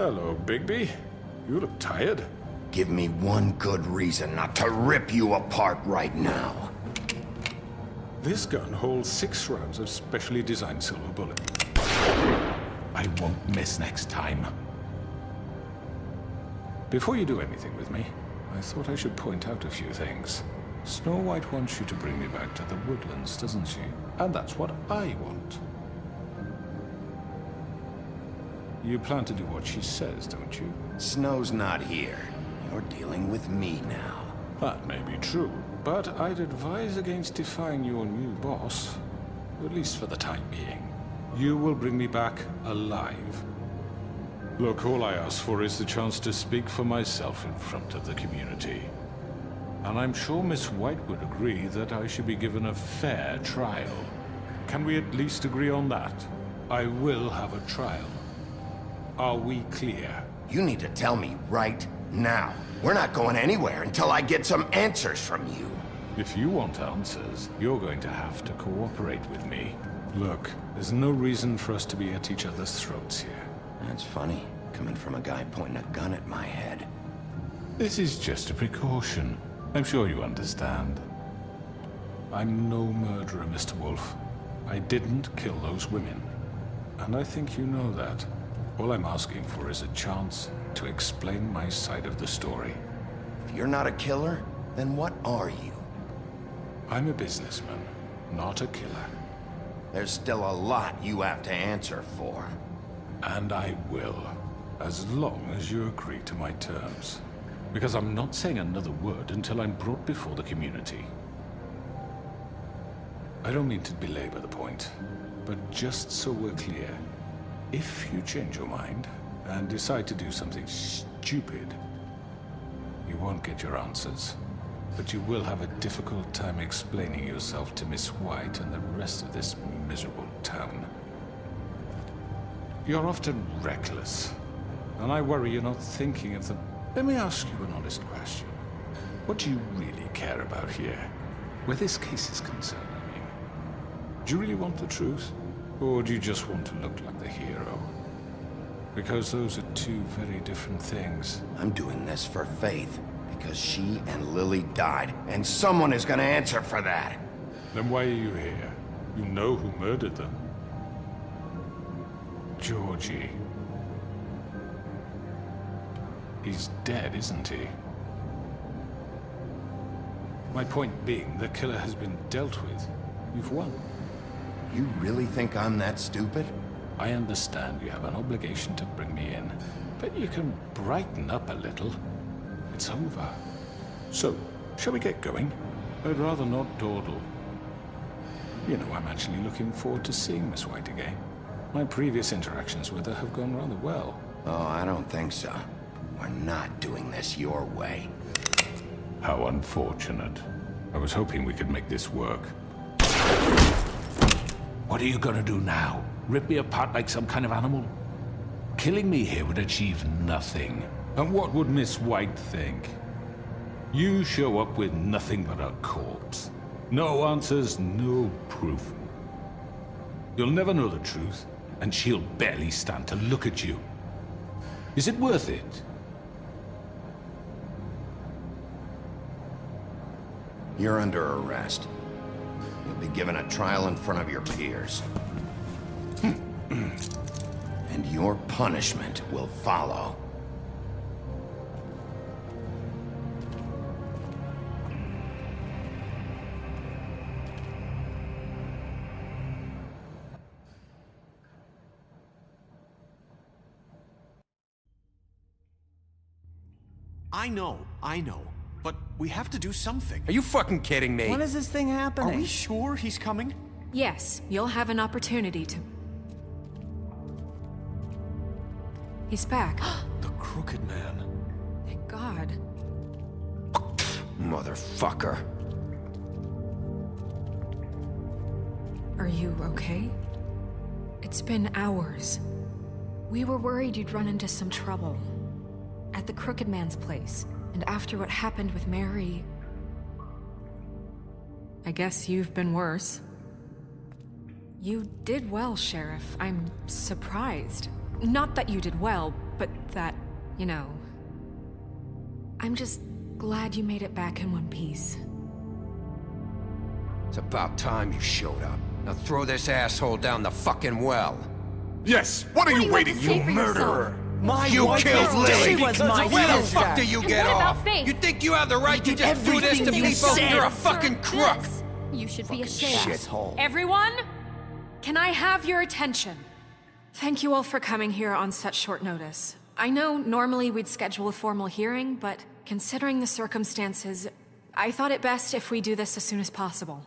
Hello, Bigby. You look tired. Give me one good reason not to rip you apart right now. This gun holds 6 rounds of specially designed silver bullet. I won't miss next time. Before you do anything with me, I thought I should point out a few things. Snow White wants you to bring me back to the woodlands, doesn't she? And that's what I want. You plan to do what she says, don't you? Snow's not here. You're dealing with me now. That may be true, but I'd advise against defying your new boss, at least for the time being. You will bring me back alive. Look, all I ask for is the chance to speak for myself in front of the community. And I'm sure Miss White would agree that I should be given a fair trial. Can we at least agree on that? I will have a trial. Are we clear? You need to tell me right now. We're not going anywhere until I get some answers from you. If you want answers, you're going to have to cooperate with me. Look, there's no reason for us to be at each other's throats here. That's funny, coming from a guy pointing a gun at my head. This is just a precaution. I'm sure you understand. I'm no murderer, Mr. Wolf. I didn't kill those women. And I think you know that. All I'm asking for is a chance to explain my side of the story. If you're not a killer, then what are you? I'm a businessman, not a killer. There's still a lot you have to answer for. And I will, as long as you agree to my terms. Because I'm not saying another word until I'm brought before the community. I don't mean to belabor the point, but just so we're clear, if you change your mind and decide to do something stupid, you won't get your answers. But you will have a difficult time explaining yourself to Miss White and the rest of this miserable town. You're often reckless, and I worry you're not thinking of the... Let me ask you an honest question. What do you really care about here? Where this case is concerned, I mean. Do you really want the truth? Or do you just want to look like the hero? Because those are 2 very different things. I'm doing this for Faith, because she and Lily died, and someone is gonna answer for that. Then why are you here? You know who murdered them. Georgie. He's dead, isn't he? My point being, the killer has been dealt with. You've won. You really think I'm that stupid? I understand you have an obligation to bring me in, but you can brighten up a little. It's over. So, shall we get going? I'd rather not dawdle. You know, I'm actually looking forward to seeing Miss White again. My previous interactions with her have gone rather well. Oh, I don't think so. We're not doing this your way. How unfortunate. I was hoping we could make this work. What are you gonna do now? Rip me apart like some kind of animal? Killing me here would achieve nothing. And what would Miss White think? You show up with nothing but a corpse. No answers, no proof. You'll never know the truth, and she'll barely stand to look at you. Is it worth it? You're under arrest. You'll be given a trial in front of your peers. And your punishment will follow. I know. But we have to do something. Are you fucking kidding me? When is this thing happening? Are we sure he's coming? Yes, you'll have an opportunity to... He's back. The Crooked Man. Thank God. Motherfucker. Are you okay? It's been hours. We were worried you'd run into some trouble. At the Crooked Man's place. And after what happened with Mary... I guess you've been worse. You did well, Sheriff. I'm surprised. Not that you did well, but that, you know... I'm just glad you made it back in one piece. It's about time you showed up. Now throw this asshole down the fucking well. Yes, what are you waiting, say you for murderer? You killed Lily! She was my Where the sister. fuck do you And get what about off? Faith? You think you have the right to did just do this to everything you people? said. You're a fucking crook! This, you should be ashamed. Shithole. Everyone, can I have your attention? Thank you all for coming here on such short notice. I know normally we'd schedule a formal hearing, but considering the circumstances, I thought it best if we do this as soon as possible.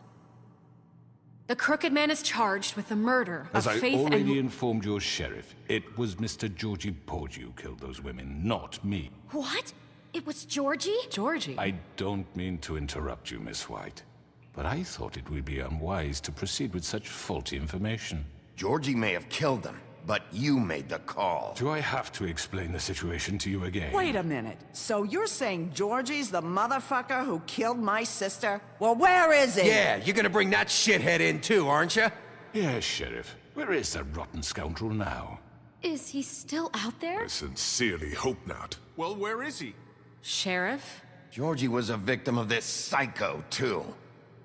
The Crooked Man is charged with the murder As of I Faith already and... informed your sheriff, it was Mr. Georgie Porgy who killed those women, not me. What? It was Georgie? Georgie? I don't mean to interrupt you, Miss White, but I thought it would be unwise to proceed with such faulty information. Georgie may have killed them, but you made the call. Do I have to explain the situation to you again? Wait a minute. So you're saying Georgie's the motherfucker who killed my sister? Well, where is he? Yeah, you're gonna bring that shithead in too, aren't you? Yes, Sheriff. Where is that rotten scoundrel now? Is he still out there? I sincerely hope not. Well, where is he? Sheriff? Georgie was a victim of this psycho, too.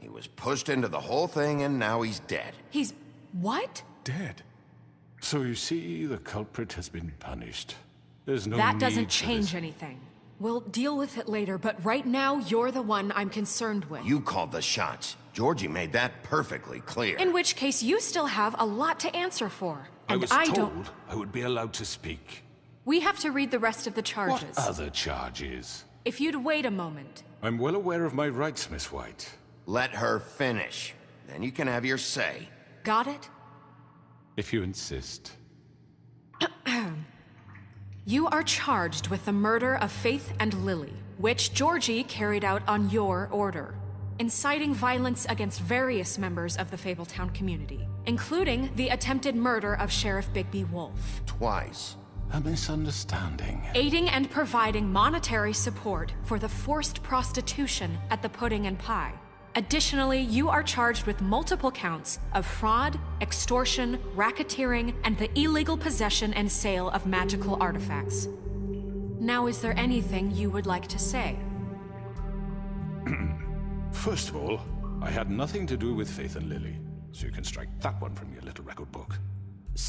He was pushed into the whole thing and now he's dead. He's... what? Dead. So you see, the culprit has been punished. There's no That need doesn't for change this. anything. We'll deal with it later, but right now, you're the one I'm concerned with. You called the shots. Georgie made that perfectly clear. In which case, you still have a lot to answer for. I And was I told don't... I would be allowed to speak. We have to read the rest of the What charges. other charges? If you'd wait a moment. I'm well aware of my rights, Miss White. Let her finish. Then you can have your say. Got it? If you insist. You are charged with the murder of Faith and Lily, which Georgie carried out on your order, inciting violence against various members of the Fabletown community, including the attempted murder of Sheriff Bigby Wolf, Twice. A misunderstanding. aiding and providing monetary support for the forced prostitution at the Pudding and Pie. Additionally, you are charged with multiple counts of fraud, extortion, racketeering, and the illegal possession and sale of magical artifacts. Now, is there anything you would like to say? First of all, I had nothing to do with Faith and Lily, so you can strike that one from your little record book.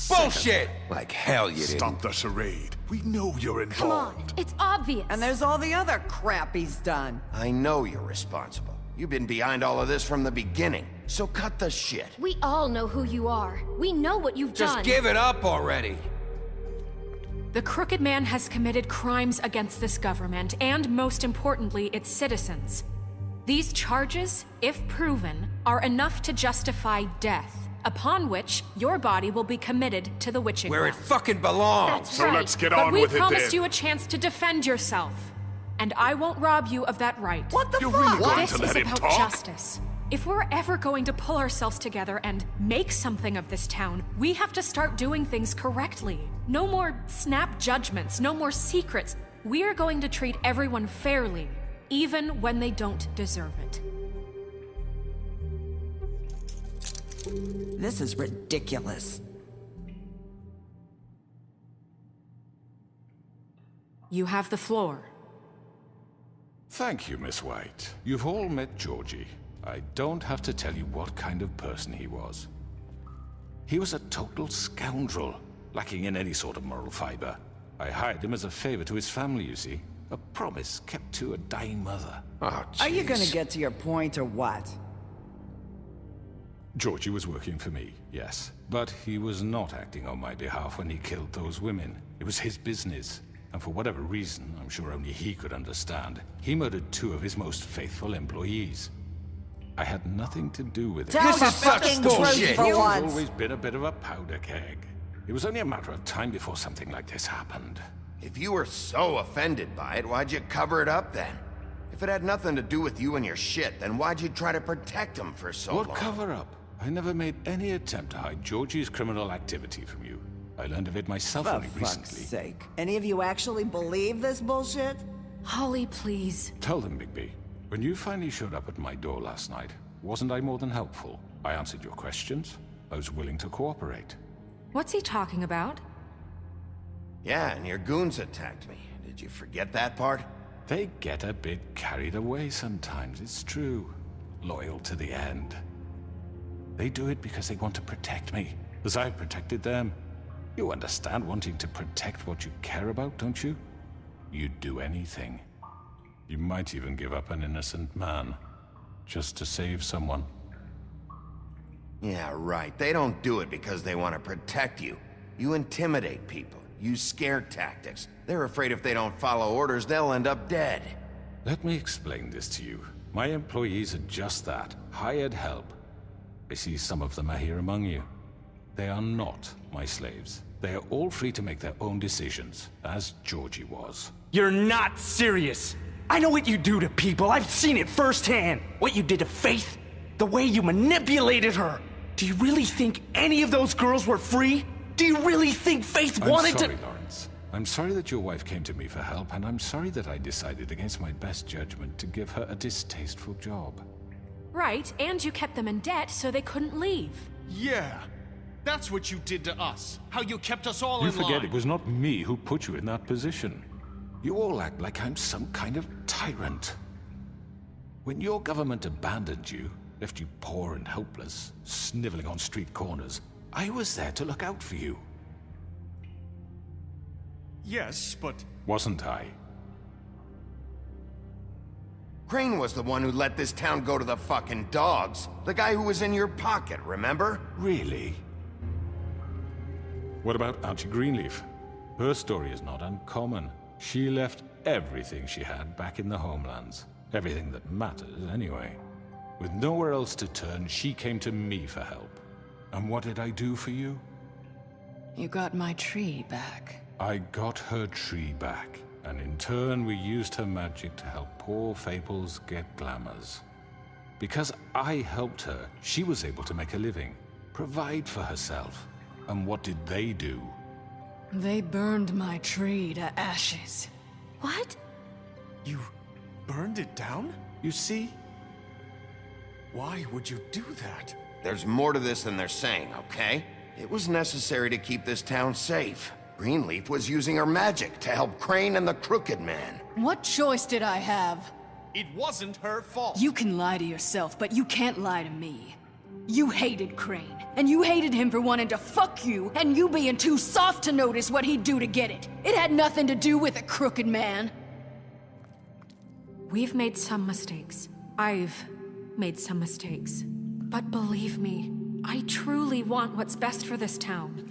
Bullshit! Like hell you didn't. Stop the charade. We know you're Come involved. on, it's obvious. And there's all the other crap he's done. I know you're responsible. You've been behind all of this from the beginning. So cut the shit. We all know who you are. We know what you've Just done. give it up already. The Crooked Man has committed crimes against this government and, most importantly, its citizens. These charges, if proven, are enough to justify death, upon which your body will be committed to the witching Where it well. fucking belongs. That's So right. let's get But on we with it promised then. you a chance to defend yourself, and I won't rob you of that right. What the You're fuck? really going This to is let him about talk? justice. If we're ever going to pull ourselves together and make something of this town, we have to start doing things correctly. No more snap judgments, no more secrets. We are going to treat everyone fairly, even when they don't deserve it. This is ridiculous. You have the floor. Thank you, Miss White. You've all met Georgie. I don't have to tell you what kind of person he was. He was a total scoundrel, lacking in any sort of moral fiber. I hired him as a favor to his family, you see. A promise kept to a dying mother. Oh, Are you jeez. gonna get to your point or what? Georgie was working for me, yes. But he was not acting on my behalf when he killed those women. It was his business. And for whatever reason, I'm sure only he could understand, he murdered 2 of his most faithful employees. I had nothing to do with it. Tell This the is such fucking bullshit. truth for He's once. always been a bit of a powder keg. It was only a matter of time before something like this happened. If you were so offended by it, why'd you cover it up then? If it had nothing to do with you and your shit, then why'd you try to protect him for so long? What cover-up? I never made any attempt to hide Georgie's criminal activity from you. I learned of it myself For only fuck's recently. sake. Any of you actually believe this bullshit? Holly, please. Tell them, Bigby. When you finally showed up at my door last night, wasn't I more than helpful? I answered your questions. I was willing to cooperate. What's he talking about? Yeah, and your goons attacked me. Did you forget that part? They get a bit carried away sometimes, it's true. Loyal to the end. They do it because they want to protect me, as I've protected them. You understand wanting to protect what you care about, don't you? You'd do anything. You might even give up an innocent man, just to save someone. Yeah, right. They don't do it because they want to protect you. You intimidate people, use scare tactics. They're afraid if they don't follow orders, they'll end up dead. Let me explain this to you. My employees are just that, hired help. I see some of them are here among you. They are not my slaves. They are all free to make their own decisions, as Georgie was. You're not serious. I know what you do to people. I've seen it firsthand. What you did to Faith, the way you manipulated her. Do you really think any of those girls were free? Do you really think Faith wanted to— I'm sorry, Lawrence. I'm sorry that your wife came to me for help, and I'm sorry that I decided against my best judgment to give her a distasteful job. Right, and you kept them in debt so they couldn't leave. Yeah. That's what you did to us. How you kept us all You in line. forget it was not me who put you in that position. You all act like I'm some kind of tyrant. When your government abandoned you, left you poor and helpless, sniveling on street corners, I was there to look out for you. Yes, but... Wasn't I? Crane was the one who let this town go to the fucking dogs. The guy who was in your pocket, remember? Really? What about Auntie Greenleaf? Her story is not uncommon. She left everything she had back in the homelands. Everything that matters, anyway. With nowhere else to turn, she came to me for help. And what did I do for you? You got my tree back. I got her tree back, and in turn we used her magic to help poor Fables get glamours. Because I helped her, she was able to make a living, provide for herself. And what did they do? They burned my tree to ashes. What? You burned it down? You see? Why would you do that? There's more to this than they're saying, okay? It was necessary to keep this town safe. Greenleaf was using her magic to help Crane and the Crooked Man. What choice did I have? It wasn't her fault. You can lie to yourself, but you can't lie to me. You hated Crane, and you hated him for wanting to fuck you, and you being too soft to notice what he'd do to get it. It had nothing to do with a Crooked Man. We've made some mistakes. I've made some mistakes. But believe me, I truly want what's best for this town.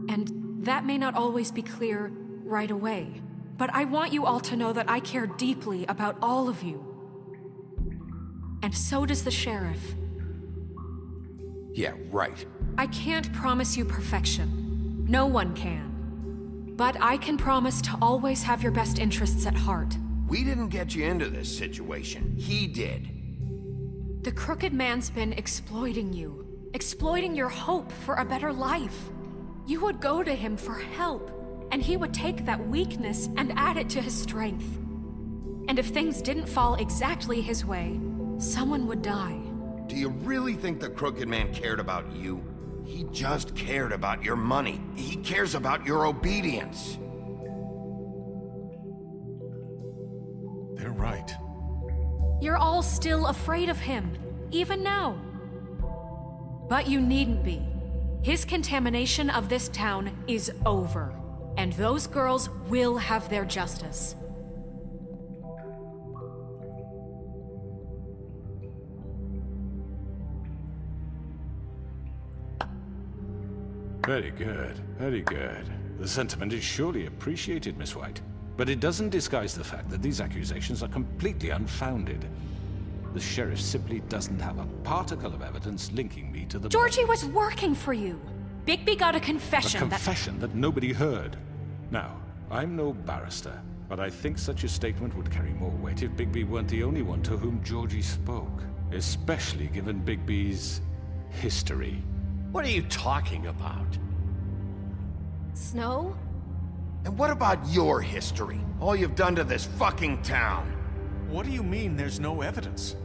And that may not always be clear right away. But I want you all to know that I care deeply about all of you. And so does the sheriff. Yeah, right. I can't promise you perfection. No one can. But I can promise to always have your best interests at heart. We didn't get you into this situation. He did. The Crooked Man's been exploiting you. Exploiting your hope for a better life. You would go to him for help, and he would take that weakness and add it to his strength. And if things didn't fall exactly his way, someone would die. Do you really think the Crooked Man cared about you? He just cared about your money. He cares about your obedience. They're right. You're all still afraid of him, even now. But you needn't be. His contamination of this town is over, and those girls will have their justice. Very good, very good. The sentiment is surely appreciated, Miss White. But it doesn't disguise the fact that these accusations are completely unfounded. The sheriff simply doesn't have a particle of evidence linking me to the Georgie murders. was working for you. Bigby got a confession A confession that nobody heard. Now, I'm no barrister, but I think such a statement would carry more weight if Bigby weren't the only one to whom Georgie spoke. Especially given Bigby's history. What are you talking about? Snow? And what about your history? All you've done to this fucking town? What do you mean there's no evidence?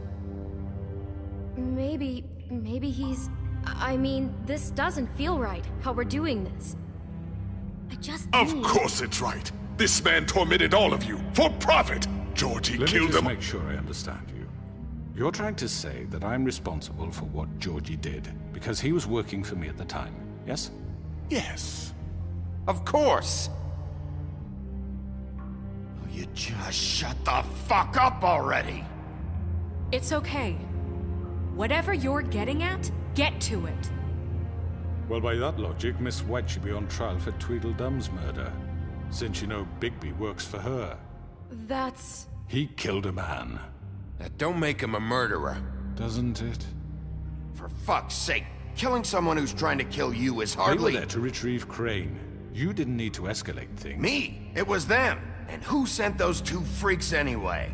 Maybe he's... I mean, this doesn't feel right, how we're doing this. I just Of need... course it's right. This man tormented all of you for profit. Georgie Let me killed just them. make sure I understand you. You're trying to say that I'm responsible for what Georgie did because he was working for me at the time, yes? Yes. Of course. Will you just shut the fuck up already? It's okay. Whatever you're getting at, get to it. Well, by that logic, Miss White should be on trial for Tweedledum's murder, since you know Bigby works for her. That's... He killed a man, That don't make him a murderer. doesn't it? For fuck's sake, killing someone who's trying to kill you is They were hardly... there to retrieve Crane. You didn't need to escalate things. Me! It was them! And who sent those two freaks anyway?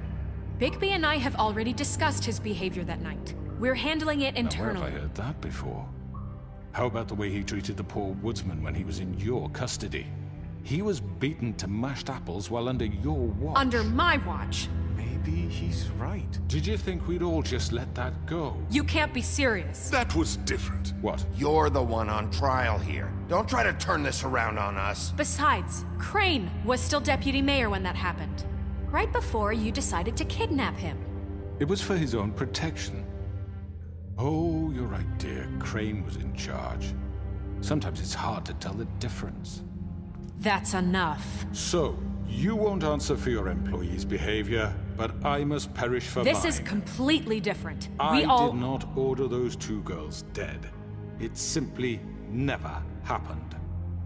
Bigby and I have already discussed his behavior that night. We're handling it Now, where have I internally. heard that before? How about the way he treated the poor woodsman when he was in your custody? He was beaten to mashed apples while under your watch. Under my watch. Maybe he's right. Did you think we'd all just let that go? You can't be serious. That was different. What? You're the one on trial here. Don't try to turn this around on us. Besides, Crane was still deputy mayor when that happened. Right before you decided to kidnap him. It was for his own protection. Oh, you're right, dear. Crane was in charge. Sometimes it's hard to tell the difference. That's enough. So, you won't answer for your employees' behavior, but I must perish for This mine. is completely different. I We all... did not order those two girls dead. It simply never happened.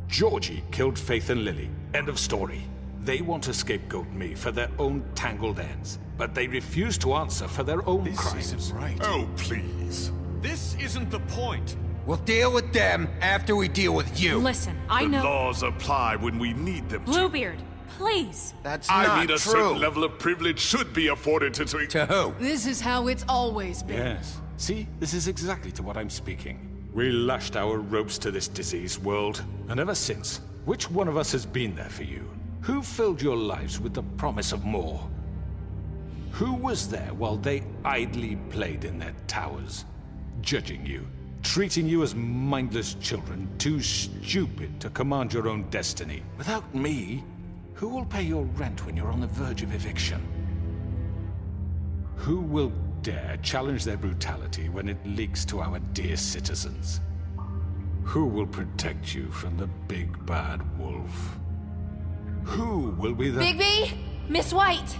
Georgie killed Faith and Lily. End of story. They want to scapegoat me for their own tangled ends, but they refuse to answer for their own This crimes. isn't right. Oh, please. This isn't the point. We'll deal with them after we deal with you. Listen, I The know... laws apply when we need them to. Bluebeard, please. That's I not mean, a true. certain level of privilege should be afforded to... To who? This is how it's always been. Yes. See, this is exactly to what I'm speaking. We lashed our ropes to this diseased world, and ever since, which one of us has been there for you? Who filled your lives with the promise of more? Who was there while they idly played in their towers, judging you, treating you as mindless children, too stupid to command your own destiny? Without me, who will pay your rent when you're on the verge of eviction? Who will dare challenge their brutality when it leaks to our dear citizens? Who will protect you from the big bad wolf? Who will be the... Bigby! Miss White!